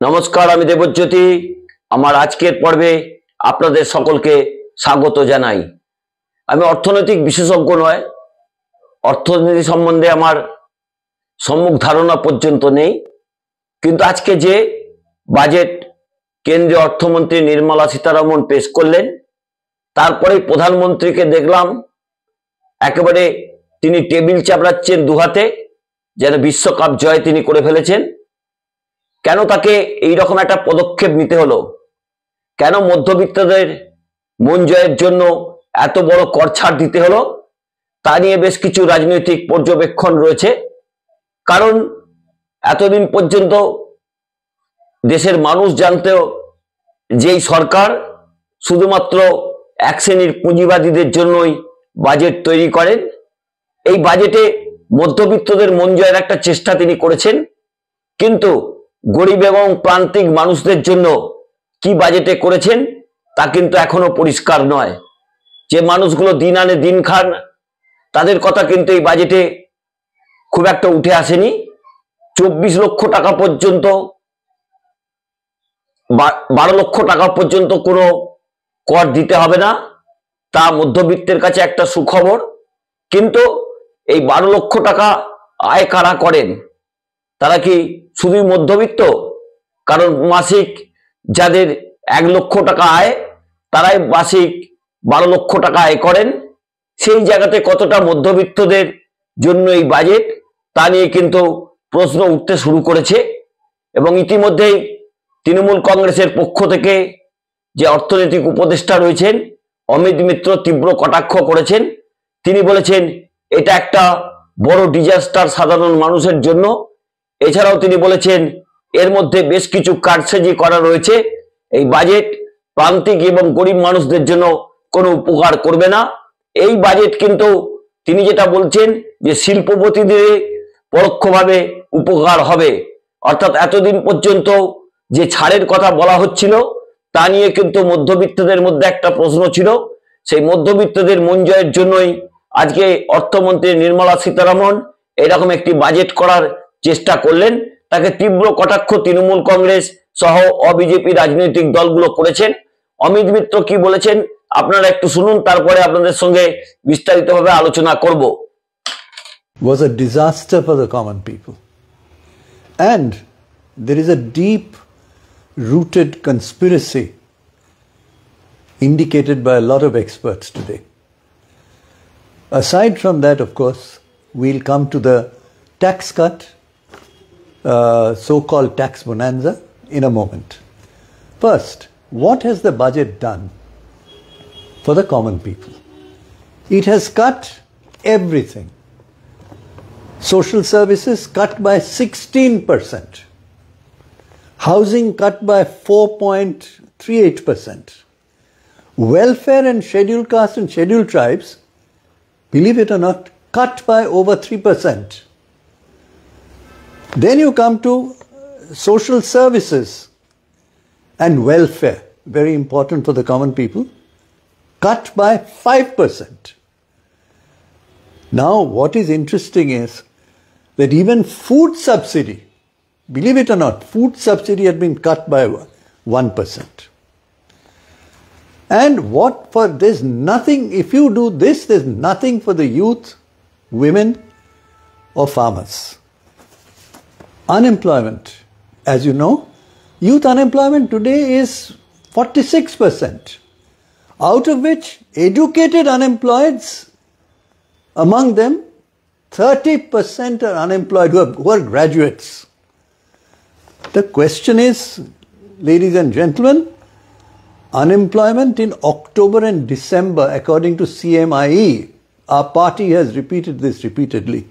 নমস্কার, আমি দেবজ্যোতি। আমার আজকের পর্বে আপনাদের সকলকে স্বাগত জানাই। আমি অর্থনৈতিক বিশেষজ্ঞ নয়, অর্থনীতি সম্বন্ধে আমার সম্যক ধারণা পর্যন্ত নেই, কিন্তু আজকে যে বাজেট কেন্দ্রীয় অর্থমন্ত্রী নির্মলা সীতারামন পেশ করলেন, তারপরে প্রধানমন্ত্রীকে দেখলাম একেবারে তিনি টেবিল চাপড়াচ্ছেন দুহাতে, যেন বিশ্বকাপ জয় তিনি করে ফেলেছেন। কেন তাকে এইরকম একটা পদক্ষেপ নিতে হলো? কেন মধ্যবিত্তদের মন জয়ের জন্য এত বড় কর ছাড় দিতে হলো? তা নিয়ে বেশ কিছু রাজনৈতিক পর্যবেক্ষণ রয়েছে। কারণ এতদিন পর্যন্ত দেশের মানুষ জানতেও যেই সরকার শুধুমাত্র এক শ্রেণীর পুঁজিবাদীদের জন্যই বাজেট তৈরি করেন, এই বাজেটে মধ্যবিত্তদের মন জয়ের একটা চেষ্টা তিনি করেছেন, কিন্তু গরিব এবং প্রান্তিক মানুষদের জন্য কি বাজেটে করেছেন তা কিন্তু এখনো পরিষ্কার নয়। যে মানুষগুলো দিন আনে দিন খান, তাদের কথা কিন্তু এই বাজেটে খুব একটা উঠে আসেনি। 24 লক্ষ টাকা পর্যন্ত, 12 লক্ষ টাকা পর্যন্ত কোনো কর দিতে হবে না, তা মধ্যবিত্তের কাছে একটা সুখবর। কিন্তু এই 12 লক্ষ টাকা আয় কারা করেন? তারা কি শুধুই মধ্যবিত্ত? কারণ মাসিক যাদের 1 লক্ষ টাকা আয়, তারাই মাসিক 12 লক্ষ টাকা আয় করেন। সেই জায়গাতে কতটা মধ্যবিত্তদের জন্য এই বাজেট, তা নিয়ে কিন্তু প্রশ্ন উঠতে শুরু করেছে। এবং ইতিমধ্যেই তৃণমূল কংগ্রেসের পক্ষ থেকে যে অর্থনৈতিক উপদেষ্টা রয়েছেন অমিত মিত্র তীব্র কটাক্ষ করেছেন। তিনি বলেছেন এটা একটা বড় ডিজাস্টার সাধারণ মানুষের জন্য। এছাড়াও তিনি বলেছেন এর মধ্যে বেশ কিছু কারসাজি করা রয়েছে। এই বাজেট প্রান্তিক এবং গরিব মানুষদের জন্য কোনো উপকার করবে না। এই বাজেট কিন্তু তিনি যেটা বলছেন যে শিল্পপতিদের পরোক্ষভাবে উপকার হবে। অর্থাৎ এতদিন পর্যন্ত যে ছাড়ের কথা বলা হচ্ছিল, তা নিয়ে কিন্তু মধ্যবিত্তদের মধ্যে একটা প্রশ্ন ছিল। সেই মধ্যবিত্তদের মন জয়ের জন্যই আজকে অর্থমন্ত্রী নির্মলা সীতারামন এরকম একটি বাজেট করার চেষ্টা করলেন। তাকে তীব্র কটাক্ষ তৃণমূল কংগ্রেস সহ অবিজেপি রাজনৈতিক দলগুলো করেছেন। অমিত মিত্র কি বলেছেন আপনারা একটু শুনুন, তারপরে আপনাদের সঙ্গে বিস্তারিতভাবে আলোচনা করব। Was a disaster for the common people. And there is a deep rooted conspiracy indicated by a lot of experts today. Aside from that, of course, we'll come to the tax cut, so-called tax bonanza, in a moment. First, what has the budget done for the common people? It has cut everything. Social services cut by 16%. Housing cut by 4.38%. Welfare and scheduled castes and scheduled tribes, believe it or not, cut by over 3%. Then you come to social services and welfare, very important for the common people, cut by 5%. Now, what is interesting is that even food subsidy, believe it or not, food subsidy had been cut by 1%. And what for, there's nothing, if you do this, there's nothing for the youth, women or farmers. Unemployment, as you know, youth unemployment today is 46%, out of which educated unemployeds, among them 30% are unemployed who are graduates. The question is, ladies and gentlemen, unemployment in October and December, according to CMIE, our party has repeated this repeatedly,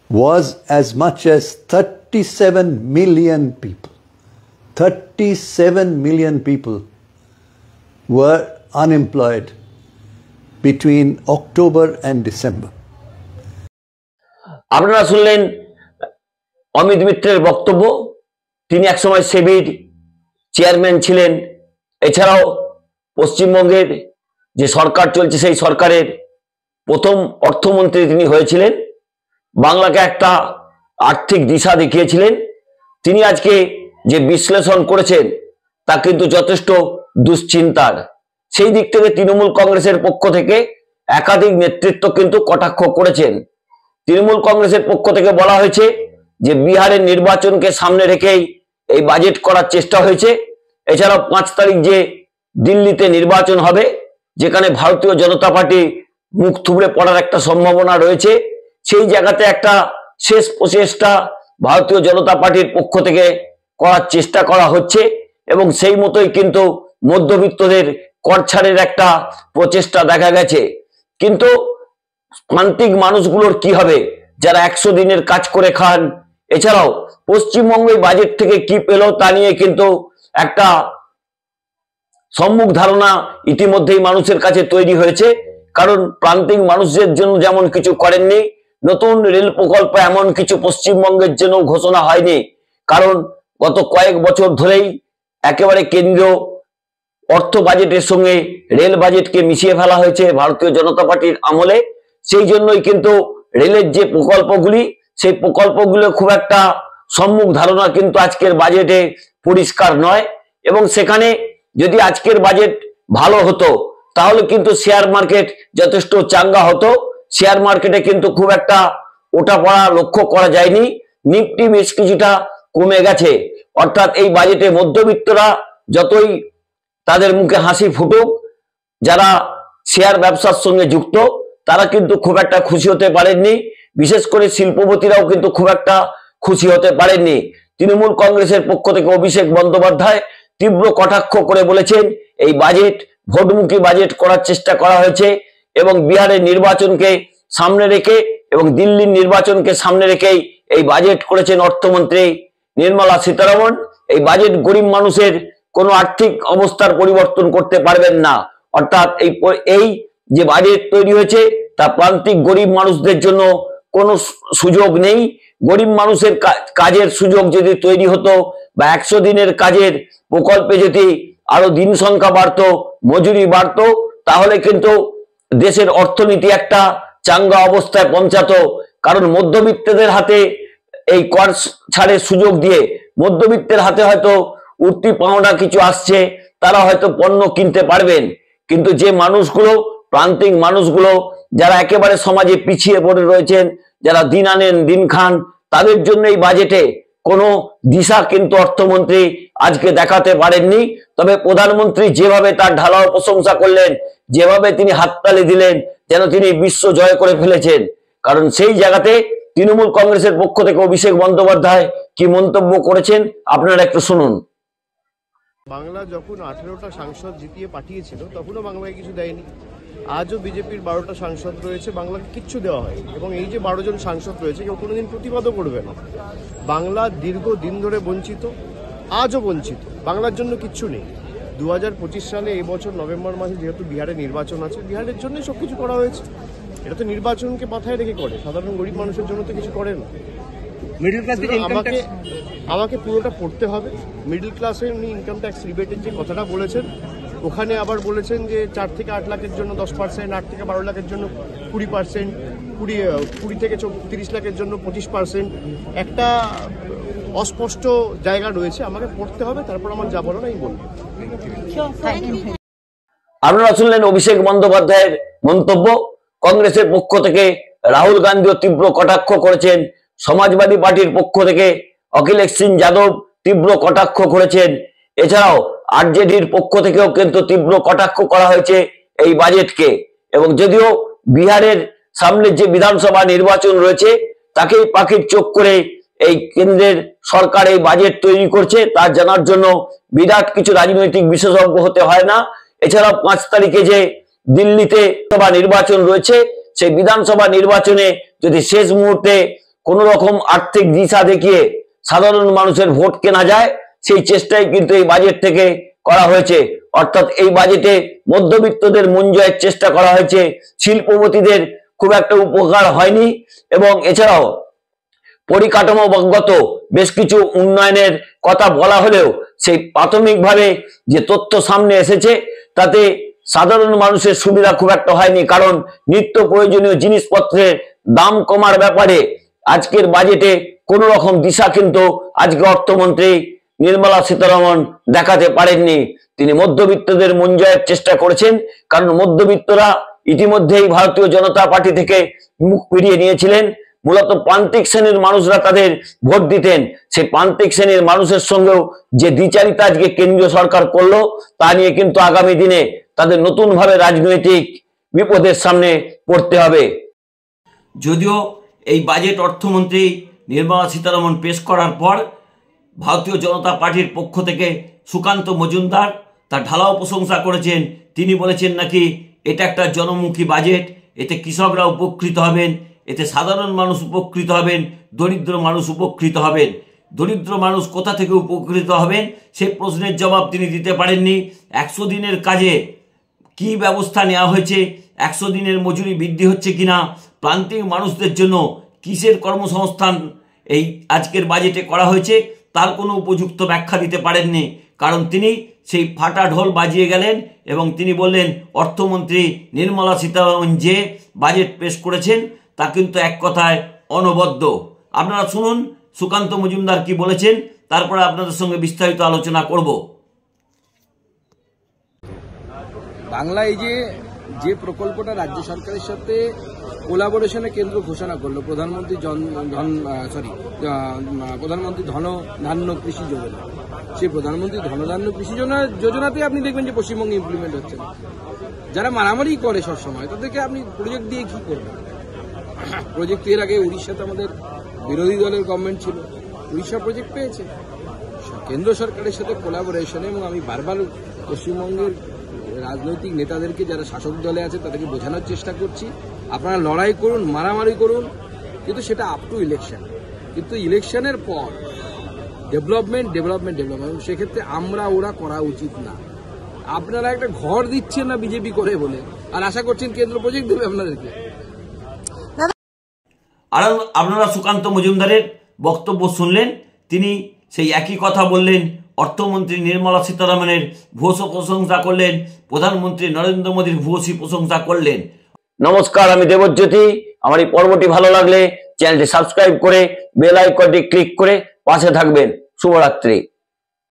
was as much as 37 million people. 37 million people were unemployed between October and December. আপনারা শুনলেন অমিত মিত্রের বক্তব্য। তিনি একসময় সেবির chairman ছিলেন। এছাড়াও পশ্চিমবঙ্গের যে সরকার চলছে সেই সরকারের প্রথম অর্থমন্ত্রী তিনি হয়েছিলেন। বাংলাকে একটা আর্থিক দিশা দেখিয়েছিলেন। তিনি আজকে যে বিশ্লেষণ করেছেন তা কিন্তু যথেষ্ট দুশ্চিন্তার। সেই দিক থেকে তৃণমূল কংগ্রেসের পক্ষ থেকে একাধিক নেতৃত্ব কিন্তু কটাক্ষ করেছেন। তৃণমূল কংগ্রেসের পক্ষ থেকে বলা হয়েছে যে বিহারের নির্বাচনকে সামনে রেখেই এই বাজেট করার চেষ্টা হয়েছে। এছাড়াও 5 তারিখ যে দিল্লিতে নির্বাচন হবে, যেখানে ভারতীয় জনতা পার্টি মুখ থুবড়ে পড়ার একটা সম্ভাবনা রয়েছে, সেই জায়গাতে একটা শেষ প্রচেষ্টা ভারতীয় জনতা পার্টির পক্ষ থেকে করার চেষ্টা করা হচ্ছে এবং সেই মতোই কিন্তু মধ্যবিত্তদের কর ছাড়ের একটা প্রচেষ্টা দেখা গেছে। কিন্তু প্রান্তিক মানুষগুলোর কি হবে যারা 100 দিনের কাজ করে খান? এছাড়াও পশ্চিমবঙ্গে বাজেট থেকে কি পেল তা নিয়ে কিন্তু একটা সম্মুখ ধারণা ইতিমধ্যেই মানুষের কাছে তৈরি হয়েছে। কারণ প্রান্তিক মানুষদের জন্য যেমন কিছু করেননি, নতুন রেল প্রকল্প এমন কিছু পশ্চিমবঙ্গের জন্য ঘোষণা হয়নি। কারণ গত কয়েক বছর ধরেই একেবারে কেন্দ্রীয় অর্থ বাজেটের সঙ্গে রেল বাজেটকে মিশিয়ে ফেলা হয়েছে ভারতীয় জনতা পার্টির আমলে। সেই জন্যই কিন্তু রেলের যে প্রকল্পগুলি, সেই প্রকল্পগুলো খুব একটা সম্মুখ ধারণা কিন্তু আজকের বাজেটে পরিষ্কার নয়। এবং সেখানে যদি আজকের বাজেট ভালো হতো তাহলে কিন্তু শেয়ার মার্কেট যথেষ্ট চাঙ্গা হতো। শেয়ার মার্কেটে কিন্তু খুব একটা ওঠা পড়া লক্ষ্য করা যায়নি, নিফটি বেশ কিছুটা কমে গেছে। অর্থাৎ এই বাজেটে মধ্যবিত্তরা যতই তাদের মুখে হাসি ফুটুক, যারা শেয়ার ব্যবসার সঙ্গে যুক্ত তারা কিন্তু খুব একটা খুশি হতে পারেননি। বিশেষ করে শিল্পপতিরাও কিন্তু খুব একটা খুশি হতে পারেননি। তৃণমূল কংগ্রেসের পক্ষ থেকে অভিষেক বন্দ্যোপাধ্যায় তীব্র কটাক্ষ করে বলেছেন এই বাজেট ভোটমুখী বাজেট করার চেষ্টা করা হয়েছে এবং বিহারের নির্বাচনকে সামনে রেখে এবং দিল্লির নির্বাচনকে সামনে রেখেই এই বাজেট করেছেন অর্থমন্ত্রী নির্মলা সীতারামন। এই বাজেট গরিব মানুষের কোনো আর্থিক অবস্থার পরিবর্তন করতে পারবেন না। অর্থাৎ এই যে বাজেট তৈরি হয়েছে তা প্রান্তিক গরিব মানুষদের জন্য কোনো সুযোগ নেই। গরিব মানুষের কাজের সুযোগ যদি তৈরি হতো বা 100 দিনের কাজের প্রকল্পে যদি আরো দিন সংখ্যা বাড়তো, মজুরি বাড়তো, তাহলে কিন্তু দেশের অর্থনীতি একটা চাঙ্গা অবস্থায় পৌঁছাতো। কারণ মধ্যবিত্তদের হাতে এই কর ছাড়ের সুযোগ দিয়ে মধ্যবিত্তের হাতে হয়তো উঠতি পাওনা কিছু আসছে, তারা হয়তো পণ্য কিনতে পারবেন। কিন্তু যে মানুষগুলো প্রান্তিক মানুষগুলো যারা একেবারে সমাজে পিছিয়ে পড়ে রয়েছেন, যারা দিন আনেন দিন খান, তাদের জন্য এই বাজেটে কোনো দিশা কিন্তু অর্থমন্ত্রী আজকে দেখাতে পারেননি। তবে প্রধানমন্ত্রী যেভাবে তার ঢালাও প্রশংসা করলেন, যেভাবে তিনি হাততালি দিলেন যেন তিনি বিশ্ব জয় করে ফেলেছেন। কারণ সেই জায়গাতে তৃণমূল কংগ্রেসের পক্ষ থেকে অভিষেক বন্দ্যোপাধ্যায় কি মন্তব্য করেছেন আপনারা একটু শুনুন। বাংলা যখন 18টা সাংসদ জিতিয়ে পাঠিয়েছিল তখনও বাংলাকে কিছু দেয়নি। আজও বিজেপির 12টা সাংসদ রয়েছে, বাংলাকে কিচ্ছু দেওয়া হয়। এবং এই যে 12 জন সাংসদ রয়েছে কেউ কোনোদিন প্রতিবাদও করবে না। বাংলা দীর্ঘদিন ধরে বঞ্চিত, আজও বঞ্চিত, বাংলার জন্য কিচ্ছু নেই। 2025 সালে এই বছর নভেম্বর মাসে যেহেতু বিহারে নির্বাচন আছে, বিহারের জন্যই সব কিছু করা হয়েছে। এটা তো নির্বাচনকে মাথায় রেখে করে, সাধারণ গরিব মানুষের জন্য তো কিছু করে না। মিডল ক্লাস থেকে আমাকে পুরোটা পড়তে হবে। মিডল ক্লাসের উনি ইনকাম ট্যাক্স রিবেটের যে কথাটা বলেছেন, ওখানে আবার বলেছেন যে 4 থেকে 8 লাখের জন্য 10%, 8 থেকে 12 লাখের জন্য 20%, 20 থেকে 30 লাখের জন্য 25%। একটা অস্পষ্ট জায়গা রয়েছে, আমাকে পড়তে হবে, তারপর আমার যা বলার আমি বলবো। আপনারা শুনলেন অভিষেক বন্দ্যোপাধ্যায়ের মন্তব্য। কংগ্রেসের পক্ষ থেকে রাহুল গান্ধীও তীব্র কটাক্ষ করেছেন। সমাজবাদী পার্টির পক্ষ থেকে অখিলেশ সিং যাদব তীব্র কটাক্ষ করেছেন। এছাড়াও আরজেডির পক্ষ থেকেও কিন্তু তীব্র কটাক্ষ করা হয়েছে এই বাজেটকে। এবং যদিও বিহারের সামনে যে বিধানসভা নির্বাচন রয়েছে তাকেই পাখির চোখ করে এই কেন্দ্রের সরকার এই বাজেট তৈরি করছে তা জানার জন্য বিরাট কিছু রাজনৈতিক বিশেষজ্ঞ হতে হয় না। এছাড়াও 5 তারিখে যে দিল্লিতে সভা নির্বাচন রয়েছে, সেই বিধানসভা নির্বাচনে যদি শেষ মুহূর্তে কোন রকম আর্থিক দিশা দেখিয়ে সাধারণ মানুষের ভোট কেনা যায়, সেই চেষ্টাই কিন্তু এই বাজেট থেকে করা হয়েছে। অর্থাৎ এই বাজেটে মধ্যবিত্তদের মন জয়ের চেষ্টা করা হয়েছে, শিল্পপতিদের খুব একটা উপকার হয়নি। এবং এছাড়াও পরিকাঠামোগত বেশ কিছু উন্নয়নের কথা বলা হলেও সেই প্রাথমিকভাবে যে তথ্য সামনে এসেছে তাতে সাধারণ মানুষের সুবিধা খুব একটা হয়নি। কারণ নিত্য প্রয়োজনীয় জিনিসপত্রের দাম কমার ব্যাপারে আজকের বাজেটে কোন রকম দিশা কিন্তু আজকে অর্থমন্ত্রী নির্মলা সীতারমণ দেখাতে পারেননি। তিনি মধ্যবিত্তদের মন জয়ের চেষ্টা করেছেন, কারণ মধ্যবিত্তরা ইতিমধ্যেই ভারতীয় জনতা পার্টি থেকে মুখ ফিরিয়ে নিয়েছিলেন। মূলত প্রান্তিক শ্রেণীর মানুষরা তাদের ভোট দিতেন। সেই প্রান্তিক শ্রেণীর মানুষের সঙ্গেও যে দ্বিচারিতা আজকে কেন্দ্রীয় সরকার করলো, তা নিয়ে কিন্তু আগামী দিনে তাদের নতুন ভাবে রাজনৈতিক বিপদের সামনে পড়তে হবে। যদিও এই বাজেট অর্থমন্ত্রী নির্মলা সীতারমণ পেশ করার পর ভারতীয় জনতা পার্টির পক্ষ থেকে সুকান্ত মজুমদার তার ঢালাও প্রশংসা করেছেন। তিনি বলেছেন নাকি এটা একটা জনমুখী বাজেট, এতে কৃষকরা উপকৃত হবেন, এতে সাধারণ মানুষ উপকৃত হবেন, দরিদ্র মানুষ উপকৃত হবেন। দরিদ্র মানুষ কোথা থেকে উপকৃত হবেন সেই প্রশ্নের জবাব তিনি দিতে পারেননি। 100 দিনের কাজে কি ব্যবস্থা নেওয়া হয়েছে, 100 দিনের মজুরি বৃদ্ধি হচ্ছে কিনা, প্রান্তিক মানুষদের জন্য কিসের কর্মসংস্থান এই আজকের বাজেটে করা হয়েছে, তার কোনো উপযুক্ত ব্যাখ্যা দিতে পারেননি। কারণ তিনি সেই ফাটা ঢোল বাজিয়ে গেলেন এবং তিনি বললেন অর্থমন্ত্রী নির্মলা সীতারমণ যে বাজেট পেশ করেছেন তা কিন্তু এক কথায় অনবদ্য। আপনারা শুনুন সুকান্ত মজুমদার কি বলেছেন, তারপরে আপনাদের সঙ্গে বিস্তারিত আলোচনা করব। বাংলা এই যে প্রকল্পটা রাজ্য সরকারের সাথে কোলাবোরেশনে কেন্দ্র ঘোষণা করলো, প্রধানমন্ত্রী প্রধানমন্ত্রী ধনধান্য কৃষি যোজনা, সেই প্রধানমন্ত্রী ধনধান্য কৃষি যোজনাতে আপনি দেখবেন যে পশ্চিমবঙ্গে ইমপ্লিমেন্ট হচ্ছে না। যারা মারামারি করে সবসময় তাদেরকে আপনি প্রজেক্ট দিয়ে কি করবেন? প্রজেক্ট এর আগে উড়িষ্যাতে আমাদের বিরোধী দলের গভর্নমেন্ট ছিল, উড়িষ্যা প্রজেক্ট পেয়েছে কেন্দ্র সরকারের সাথে কোলাবোরেশনে। এবং আমি বারবার পশ্চিমবঙ্গের রাজনৈতিক নেতাদেরকে যারা শাসক দলে আছে তাদেরকে বোঝানোর চেষ্টা করছি, আপনারা লড়াই করুন, মারামারি করুন, কিন্তু সেটা আপ টু ইলেকশন। কিন্তু ইলেকশনের পর ডেভেলপমেন্ট সেক্ষেত্রে আমরা ওরা করা উচিত না। আপনারা একটা ঘর দিচ্ছেন না বিজেপি করে বলে, আর আশা করছেন কেন্দ্র প্রজেক্ট দেবে আপনাদেরকে। আর আপনারা সুকান্ত মজুমদারের বক্তব্য শুনলেন। তিনি সেই একই কথা বললেন, অর্থমন্ত্রী নির্মলা সীতারমণের ভূয়সী প্রশংসা করলেন, প্রধানমন্ত্রী নরেন্দ্র মোদীর ভূয়সী প্রশংসা করলেন। নমস্কার, আমি দেবজ্যোতি। আমার এই পর্বটি ভালো লাগলে চ্যানেলটি সাবস্ক্রাইব করে বেল আইকনটি ক্লিক করে পাশে থাকবেন। শুভরাত্রি।